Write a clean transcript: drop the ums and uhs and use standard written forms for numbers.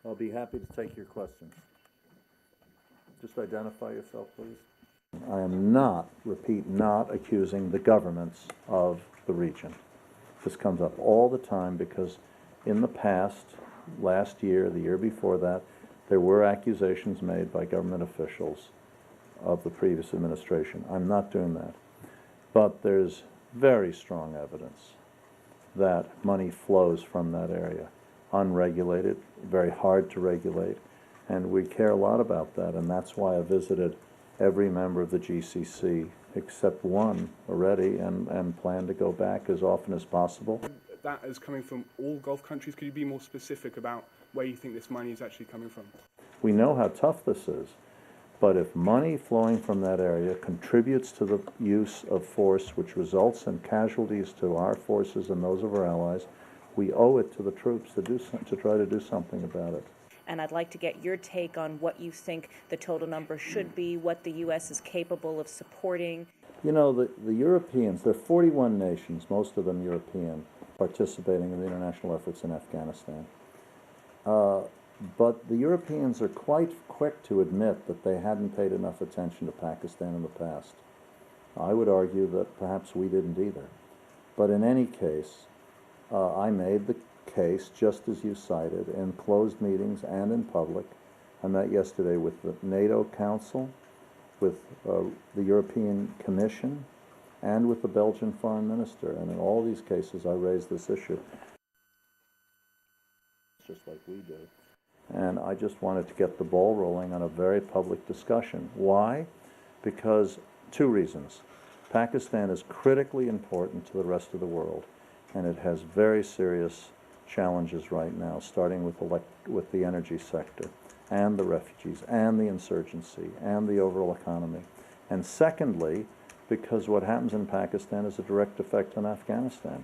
I'll be happy to take your questions. Just identify yourself, please. I am not, repeat, not accusing the governments of the region. This comes up all the time because in the past, last year, the year before that, there were accusations made by government officials of the previous administration. I'm not doing that. But there's very strong evidence that money flows from that area. Unregulated, very hard to regulate, and we care a lot about that, and that's why I visited every member of the GCC except one already, and plan to go back as often as possible. That is coming from all Gulf countries. Could you be more specific about where you think this money is actually coming from? We know how tough this is, but if money flowing from that area contributes to the use of force which results in casualties to our forces and those of our allies, we owe it to the troops to try to do something about it. And I'd like to get your take on what you think the total number should be, what the U.S. is capable of supporting. You know, the Europeans, there are 41 nations, most of them European, participating in the international efforts in Afghanistan. But the Europeans are quite quick to admit that they hadn't paid enough attention to Pakistan in the past. I would argue that perhaps we didn't either. But in any case, I made the case, just as you cited, in closed meetings and in public. I met yesterday with the NATO Council, with the European Commission, and with the Belgian Foreign Minister. And in all these cases, I raised this issue, just like we do. And I just wanted to get the ball rolling on a very public discussion. Why? Because two reasons. Pakistan is critically important to the rest of the world, and it has very serious challenges right now, starting with the energy sector, and the refugees, and the insurgency, and the overall economy. And secondly, because what happens in Pakistan is a direct effect on Afghanistan.